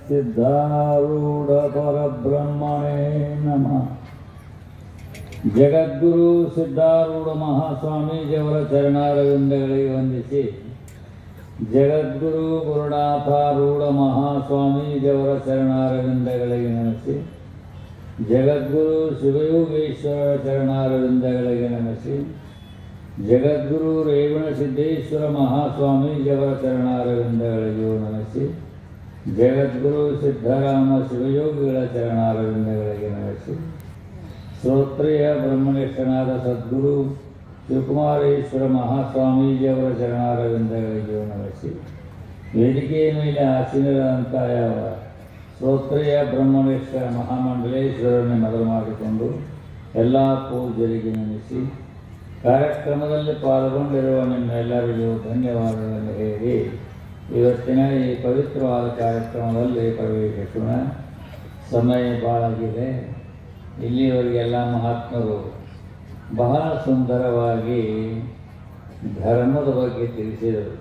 ಸಿದ್ಧಾರೂಢ ಪರಬ್ರಹ್ಮಣೇ ನಮಃ. ಜಗದ್ಗುರು ಸಿದ್ಧಾರೂಢ ಮಹಾಸ್ವಾಮೀಜಿಯವರ ಚರಣಾರವಿಂದಗಳಿಗೆ ವಂದಿಸಿ, ಜಗದ್ಗುರು ಗುರುನಾಥಾರೂಢ ಮಹಾಸ್ವಾಮೀಜಿಯವರ ಚರಣಾರವಿಂದಗಳಿಗೆ ನಮಿಸಿ, ಜಗದ್ಗುರು ಶಿವಯೋಗೇಶ್ವರ ಚರಣಾರವಿಂದಗಳಿಗೆ ನಮಿಸಿ, ಜಗದ್ಗುರು ರೇವಣ ಸಿದ್ದೇಶ್ವರ ಮಹಾಸ್ವಾಮೀಜಿಯವರ ಚರಣಾರವಿಂದಗಳಿಗೂ ನಮಿಸಿ, ಜಗದ್ಗುರು ಸಿದ್ಧರಾಮ ಶಿವಯೋಗಿಗಳ ಚರಣಾರವಿಂದಗಳಿಗೆ ನಮಿಸಿ, ಶ್ರೋತ್ರಿಯ ಬ್ರಹ್ಮನಿಷ್ಠನಾದ ಸದ್ಗುರು ಶಿವಕುಮಾರೇಶ್ವರ ಮಹಾಸ್ವಾಮೀಜಿಯವರ ಚರಣಾರವಿಂದಗಳಿಗೂ ನಮಿಸಿ, ವೇದಿಕೆಯ ಮೇಲೆ ಆಸೀನರಾದಂಥ ಯಾವ ಶ್ರೋತ್ರಿಯ ಬ್ರಹ್ಮನಿಷ್ಠ ಮಹಾಮಂಡಲೇಶ್ವರನ್ನೇ ಮೊದಲು ಮಾಡಿಕೊಂಡು ಎಲ್ಲ ಪೂಜ್ಯರಿಗೆ ನಮಿಸಿ, ಕಾರ್ಯಕ್ರಮದಲ್ಲಿ ಪಾಲ್ಗೊಂಡಿರುವ ನಿಮ್ಮೆಲ್ಲರಿಗೂ ಧನ್ಯವಾದಗಳನ್ನು ಹೇಳಿ ಇವತ್ತಿನ ಈ ಪವಿತ್ರವಾದ ಕಾರ್ಯಕ್ರಮದಲ್ಲಿ ಪ್ರವೇಶಿಸೋಣ. ಸಮಯ ಭಾಳಾಗಿದೆ. ಇಲ್ಲಿಯವರೆಗೆಲ್ಲ ಮಹಾತ್ಮರು ಬಹಳ ಸುಂದರವಾಗಿ ಧರ್ಮದ ಬಗ್ಗೆ ತಿಳಿಸಿದರು.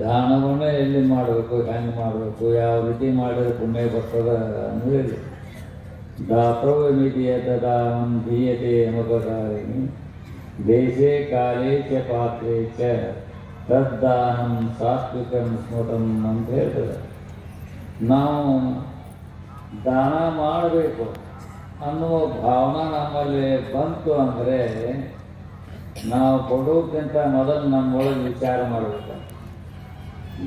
ದಾನವನ್ನು ಎಲ್ಲಿ ಮಾಡಬೇಕು, ಹೆಂಗೆ ಮಾಡಬೇಕು, ಯಾವ ರೀತಿ ಮಾಡಿದ್ರೆ ಪುಣ್ಯ ಬರ್ತದ ಅನ್ನೋದು. ದಾತವ್ಯ ಮಿತಿಯತ ದಾನಂ ದೀಯತೆ ಅನುಪಕಾರಿಣಿ ದೇಶೇ ಕಾಲೇ ಚ ಪಾತ್ರೇ ಚ ತದ್ದಾನಂ ಸಾತ್ವಿಕಂ ಸ್ಮೃತಂ ಅಂತ ಹೇಳ್ತದೆ. ನಾವು ದಾನ ಮಾಡಬೇಕು ಅನ್ನುವ ಭಾವನೆ ನಮ್ಮಲ್ಲಿ ಬಂತು ಅಂದರೆ ನಾವು ಕೊಡೋಕ್ಕಿಂತ ಮೊದಲು ನಮ್ಮೊಳಗೆ ವಿಚಾರ ಮಾಡಬೇಕು.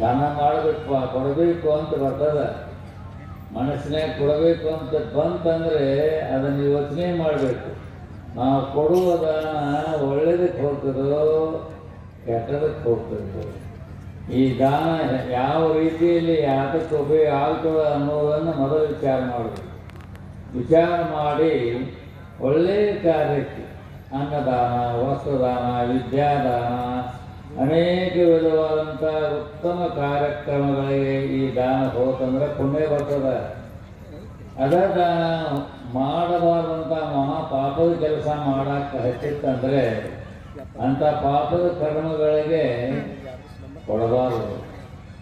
ದಾನ ಮಾಡಬೇಕು, ಕೊಡಬೇಕು ಅಂತ ಬರ್ತದೆ ಮನಸ್ಸಿನಾಗ, ಕೊಡಬೇಕು ಅಂತ ಬಂತಂದರೆ ಅದನ್ನು ಯೋಚನೆ ಮಾಡಬೇಕು. ನಾವು ಕೊಡುವ ದಾನ ಒಳ್ಳೆಯದಕ್ಕೆ ಹೋಗ್ತದೋ ಕೆಟ್ಟದಕ್ಕೆ ಹೋಗ್ತದೆ. ಈ ದಾನ ಯಾವ ರೀತಿಯಲ್ಲಿ ಯಾತಕ್ಕೆ ಉಪಯೋಗ ಆಗ್ತದೆ ಅನ್ನೋದನ್ನು ಮೊದಲು ವಿಚಾರ ಮಾಡಬೇಕು. ವಿಚಾರ ಮಾಡಿ ಒಳ್ಳೆಯ ಕಾರ್ಯಕ್ಕೆ ಅನ್ನದಾನ, ವಸ್ತ್ರದಾನ, ವಿದ್ಯಾದಾನ, ಅನೇಕ ವಿಧವಾದಂಥ ಉತ್ತಮ ಕಾರ್ಯಕ್ರಮಗಳಿಗೆ ಈ ದಾನ ಹೋತಂದ್ರೆ ಪುಣ್ಯ ಬರ್ತದೆ. ಅದ ದಾನ ಮಾಡಬಾರ್ದಂಥ ಮಹಾಪಾಪದ ಕೆಲಸ ಮಾಡಕ್ಕೆ ಹಚ್ಚಿತ್ತಂದರೆ ಅಂಥ ಪಾಪದ ಕರ್ಮಗಳಿಗೆ ಕೊಡಬಾರದು.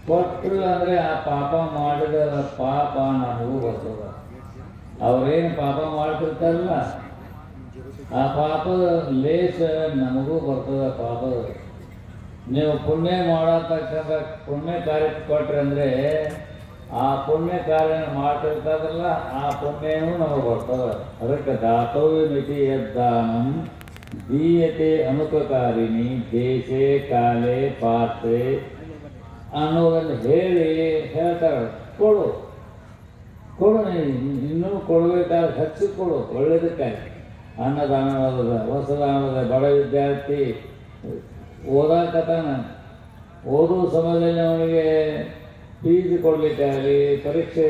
ಕೊಟ್ಟರು ಅಂದರೆ ಆ ಪಾಪ ಮಾಡಿದ ಪಾಪ ನಮಗೂ ಬರ್ತದೆ. ಅವರೇನು ಪಾಪ ಮಾಡ್ತಿರ್ತಾರಲ್ಲ ಆ ಪಾಪದ ಲೇಸ ನಮಗೂ ಬರ್ತದೆ. ಪಾಪದ ನೀವು ಪುಣ್ಯ ಮಾಡತಕ್ಕಂಥ ಪುಣ್ಯ ಕಾರ್ಯಕ್ಕೆ ಕೊಟ್ರಿ ಅಂದರೆ ಆ ಪುಣ್ಯ ಕಾರ್ಯ ಮಾಡ್ತಿರ್ತಾರಲ್ಲ ಆ ಪುಣ್ಯನೂ ನಮಗೆ ಬರ್ತದೆ. ಅದಕ್ಕೆ ದಾತವ್ಯ ಮಿತಿ ಯದ್ದಾನಂ ದೀಯತೆ ಅನುಪಕಾರಿಣಿ ದೇಶೇ ಕಾಲೇ ಪಾತ್ರೆ ಅನ್ನೋದನ್ನು ಹೇಳಿ ಹೇಳ್ತಾರೆ. ಕೊಡು ಕೊಡು, ಇನ್ನೂ ಕೊಡಬೇಕಾದ್ರೆ ಹೆಚ್ಚು ಕೊಡು, ಒಳ್ಳೆಯದಕ್ಕಾಗಿ. ಅನ್ನದಾನ ಅದ, ವಸ್ತ್ರದಾನದ, ಬಡ ವಿದ್ಯಾರ್ಥಿ ಓದಾಕತಾನ, ಓದೋ ಸಮಯದಲ್ಲಿ ಅವನಿಗೆ ಫೀಸ್ ಕೊಡಲಿಕ್ಕಾಗಲಿ, ಪರೀಕ್ಷೆ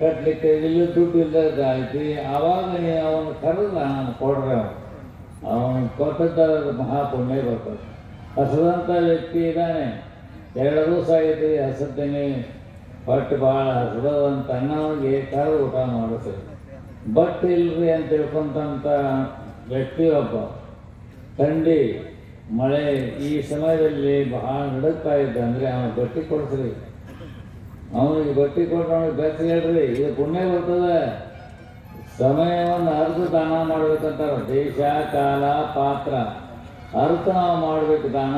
ಕಟ್ಟಲಿಕ್ಕೆ ಇಲ್ಲಿ ದುಡ್ಡು ಇಲ್ಲದಾಯ್ತು, ಆವಾಗ ನೀವು ಅವನು ಕರೆದ ನಾನು ಕೊಡ್ರೆ ಅವನು ಕೊಟ್ಟದ್ದ ಮಹಾಪುಣ್ಯ ಬರ್ತದೆ. ಹಸದಂಥ ವ್ಯಕ್ತಿ ಇದ್ದಾನೆ, 2 ದಿವಸ ಆಗೈತಿ ಹಸದ್ದೀನಿ, ಹೊಟ್ಟೆ ಭಾಳ ಹಸದಂತ ಅನ್ನೋನಿಗೆ ಕರೆದು ಊಟ ಮಾಡಿಸ್ರಿ. ಬಟ್ ಇಲ್ರಿ ಅಂತ ತಿಳ್ಕೊಂತಂಥ ವ್ಯಕ್ತಿ ಒಬ್ಬ, ಥಂಡಿ ಮಳೆ ಈ ಸಮಯದಲ್ಲಿ ಬಹಳ ನಡುಕ್ತಾ ಇದ್ದಂದರೆ ಅವನಿಗೆ ಬಟ್ಟೆ ಕೊಡಿಸ್ರಿ. ಅವನಿಗೆ ಬಟ್ಟೆ ಕೊಟ್ಟು ಅವನಿಗೆ ಬೆಚ್ಚ ಹೇಳ್ರಿ, ಇದು ಪುಣ್ಯ ಬರ್ತದೆ. ಸಮಯವನ್ನು ಅರ್ಧ ದಾನ ಮಾಡ್ಬೇಕಂತಾರೆ. ದೇಶ ಕಾಲ ಪಾತ್ರ ಅರ್ಥ ನಾವು ಮಾಡಬೇಕು ದಾನ.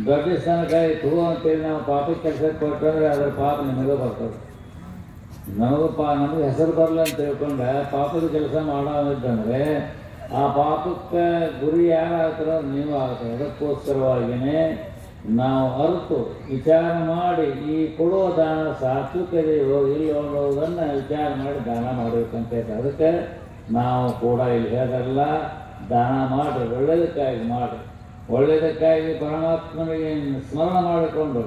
ದೊಡ್ಡ ಸ್ಥಾನಕ್ಕಾಗಿ ತೂ ಅಂತೇಳಿ ನಾವು ಪಾಪಕ್ಕೆ ಕೆಲಸಕ್ಕೆ ಕೊಟ್ಟಂದ್ರೆ ಅದರ ಪಾಪ ನಿಮಗೆ ಬರ್ತದೆ. ನಮಗೆ ಹೆಸರು ಬರಲ್ಲ ಅಂತ ತಿಳ್ಕೊಂಡೆ ಪಾಪದ ಕೆಲಸ ಮಾಡೋದಿದ್ದಂದರೆ ಆ ಪಾಪಕ್ಕೆ ಗುರಿ ಯಾರಾಗ್ತಾರೋ ನೀವು ಆಗ್ತದೆ. ಅದಕ್ಕೋಸ್ಕರವಾಗಿಯೇ ನಾವು ಅರ್ತು ವಿಚಾರ ಮಾಡಿ ಈ ಕೊಡುವ ದಾನ ಸಾತ್ವಿಕತೆಯೋ ಇಲ್ಲೋ ಅನ್ನೋದನ್ನು ವಿಚಾರ ಮಾಡಿ ದಾನ ಮಾಡಬೇಕಂತ ಹೇಳ್ತಾರೆ. ಅದಕ್ಕೆ ನಾವು ಕೂಡ ಇಲ್ಲಿ ಹೇಳಲ್ಲ, ದಾನ ಮಾಡಿ ಒಳ್ಳೆಯದಕ್ಕಾಗಿ ಮಾಡಿ, ಒಳ್ಳೆಯದಕ್ಕಾಗಿ ಪರಮಾತ್ಮನಿಗೆ ಸ್ಮರಣ ಮಾಡಿಕೊಂಡು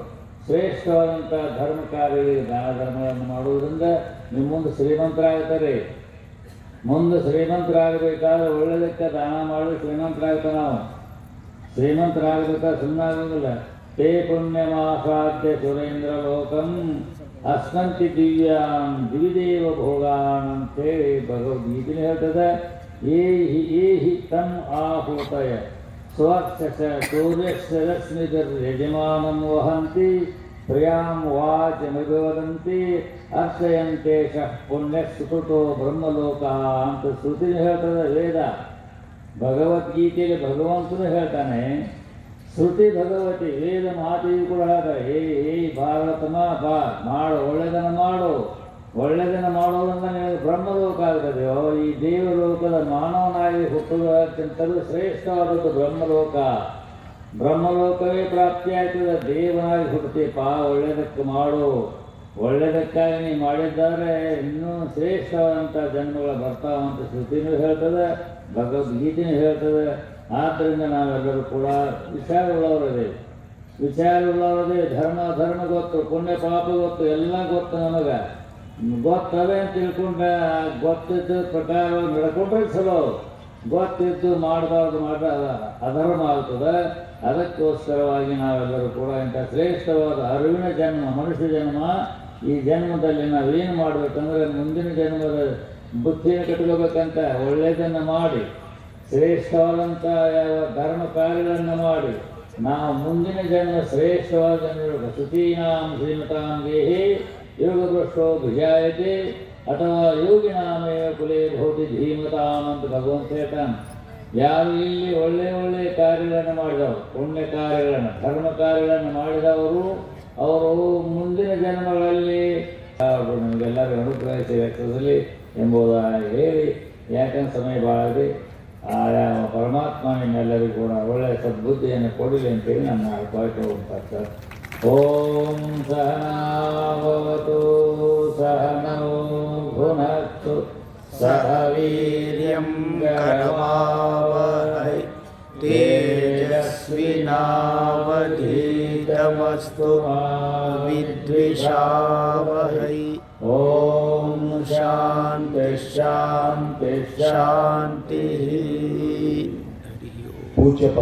ಶ್ರೇಷ್ಠವಾದಂಥ ಧರ್ಮ ಕಾರ್ಯಗಳಿಗೆ ದಾನ ಧರ್ಮಗಳನ್ನು ಮಾಡುವುದರಿಂದ ನಿಮ್ಮ ಮುಂದೆ ಶ್ರೀಮಂತರಾಗ್ತಾರೆ. ಮುಂದೆ ಶ್ರೀಮಂತರಾಗಬೇಕಾದ್ರೆ ಒಳ್ಳೆಯದಕ್ಕೆ ದಾನ ಮಾಡಿ ಶ್ರೀಮಂತರಾಗ್ತಾರೆ. ನಾವು ಶ್ರೀಮಂತರಾಗಬೇಕಾದ್ರೆ ಸುಮ್ಮನಾಗೋದಿಲ್ಲ. ತೇ ಪುಣ್ಯಮಾಸಾಧ್ಯ ಸುರೇಂದ್ರ ಲೋಕಂ ಅಸ್ನಂತಿ ದಿವ್ಯಾಂ ದಿವಿದೇವ ಭೋಗಾನ್ ಅಂತೇಳಿ ಭಗವದ್ಗೀತೆ ಹೇಳ್ತದೆ. ಏಹಿ ತಮ್ ಆಹುತಯ ಸ್ವಕ್ಷ ಸೂರ್ಯಸ್ಯ ರಶ್ಮಿಧರ್ ಯಜಮಾನಂ ವಹಂತಿ ಪ್ರಿಯಾಂ ವಾಚಮಭಿವದಂತಿ ಅರ್ಚಯಂತೆ ಶಃ ಪುಣ್ಯ ಸುಕೃತೋ ಬ್ರಹ್ಮಲೋಕ ಅಂತ ಶ್ರುತಿನ ಹೇಳ್ತದೆ ವೇದ. ಭಗವದ್ಗೀತೆಯಲ್ಲಿ ಭಗವಂತನು ಹೇಳ್ತಾನೆ, ಶ್ರುತಿ ಭಗವತಿ ವೇದ ಮಾತೆಯು ಕೂಡ ಹೇಳ್ತಾರೆ, ಭಾರತಮ ಬಾ ಮಾಡು, ಒಳ್ಳೆದನ್ನು ಮಾಡು. ಒಳ್ಳೆದನ್ನು ಮಾಡೋದ್ರಿಂದ ನಿನಗೆ ಬ್ರಹ್ಮಲೋಕ ಆಗ್ತದೆಯೋ. ಈ ದೇವಲೋಕದ ಮಾನವನಾಗಿ ಹುಟ್ಟುವುದಕ್ಕಿಂತಲೂ ಶ್ರೇಷ್ಠವಾದದ್ದು ಬ್ರಹ್ಮಲೋಕ. ಬ್ರಹ್ಮಲೋಕವೇ ಪ್ರಾಪ್ತಿಯಾಗ್ತದೆ. ದೇವನಾಗಿ ಹುಟ್ಟುತ್ತೀಪ, ಒಳ್ಳೆಯದಕ್ಕೆ ಮಾಡು. ಒಳ್ಳೆಯದಕ್ಕಾಗಿ ನೀವು ಮಾಡಿದ್ದಾರೆ ಇನ್ನೂ ಶ್ರೇಷ್ಠವಾದಂಥ ಜನ್ಮಗಳ ಬರ್ತಾವಂತ ಶ್ರುತಿನೂ ಹೇಳ್ತದೆ, ಭಗವದ್ಗೀತೆನೂ ಹೇಳ್ತದೆ. ಆದ್ದರಿಂದ ನಾವೆಲ್ಲರೂ ಕೂಡ ವಿಚಾರವುಳ್ಳವರದೇ. ಧರ್ಮ ಗೊತ್ತು, ಪುಣ್ಯ ಪಾಪ ಗೊತ್ತು, ಎಲ್ಲ ಗೊತ್ತು. ನಮಗೆ ಗೊತ್ತವೆ ಅಂತ ತಿಳ್ಕೊಂಡ್ರೆ ಗೊತ್ತಿದ್ದ ಪ್ರಕಾರ ನಡ್ಕೊಂಡ್ರೆ ಚಲೋ. ಗೊತ್ತಿದ್ದು ಮಾಡಬಾರ್ದು ಮಾಡಿದ್ರೆ ಅಧರ್ಮ ಆಗ್ತದೆ. ಅದಕ್ಕೋಸ್ಕರವಾಗಿ ನಾವೆಲ್ಲರೂ ಕೂಡ ಇಂಥ ಶ್ರೇಷ್ಠವಾದ ಅರಿವಿನ ಜನ್ಮ, ಮನುಷ್ಯ ಜನ್ಮ. ಈ ಜನ್ಮದಲ್ಲಿ ನಾವೇನು ಮಾಡಬೇಕಂದ್ರೆ ಮುಂದಿನ ಜನ್ಮದ ಬುದ್ಧಿಯನ್ನು ಕಟ್ಕೋಬೇಕಂತ ಒಳ್ಳೆಯದನ್ನು ಮಾಡಿ, ಶ್ರೇಷ್ಠವಾದಂಥ ಯಾವ ಧರ್ಮ ಕಾರ್ಯಗಳನ್ನು ಮಾಡಿ ನಾವು ಮುಂದಿನ ಜನ್ಮ ಶ್ರೇಷ್ಠವಾದ ಜನ್ಮ ಸುಖೀನಾಂ ಶ್ರೀಮತಾಂ ದೇಹಿ ಯೋಗಭ್ರಷ್ಟೋ ಭುಜಾಯತೆ ಅಥವಾ ಯೋಗಿನಾಮೇವ ಕುಲೇ ಭೌತಿ ಧೀಮತಾಂ ಅಂತ ಭಗವಂತ ಹೇಳ್ತಾನೆ. ಯಾರು ಇಲ್ಲಿ ಒಳ್ಳೆಯ ಕಾರ್ಯಗಳನ್ನು ಮಾಡಿದವರು, ಪುಣ್ಯ ಕಾರ್ಯಗಳನ್ನು, ಧರ್ಮ ಕಾರ್ಯಗಳನ್ನು ಮಾಡಿದವರು, ಅವರು ಮುಂದಿನ ಜನ್ಮಗಳಲ್ಲಿ ನಮಗೆಲ್ಲರೂ ಅನುಗ್ರಹಿಸಿ ವ್ಯಕ್ತದಲ್ಲಿ ಎಂಬುದಾಗಿ ಹೇಳಿ, ಯಾಕಂದ್ರೆ ಸಮಯ ಬಾಳದೆ ಆಯಾ ಪರಮಾತ್ಮ ನಿಮ್ಮೆಲ್ಲರಿಗೂ ಕೂಡ ಒಳ್ಳೆಯ ಸದ್ಬುದ್ಧಿಯನ್ನು ಕೊಡಲಿ ಅಂತೇಳಿ ನನ್ನ ಅಳ್ಕೊಳ್ತಾ ಹೋಗ್ತಾರೆ. ಓಂ ಸಹನಾವತು ಸಹನೋ ಭುನಕ್ತು ಸಹ ವೀರ್ಯಂ ಕರವಾವಹೈ ತೇಜಸ್ವಿನಾವಧೀತಮಸ್ತು ಮಾ ವಿದ್ವಿಷಾವಹೈ. ಓಂ ಶಾಂತಿ ಶಾಂತಿ ಶಾಂತಿ.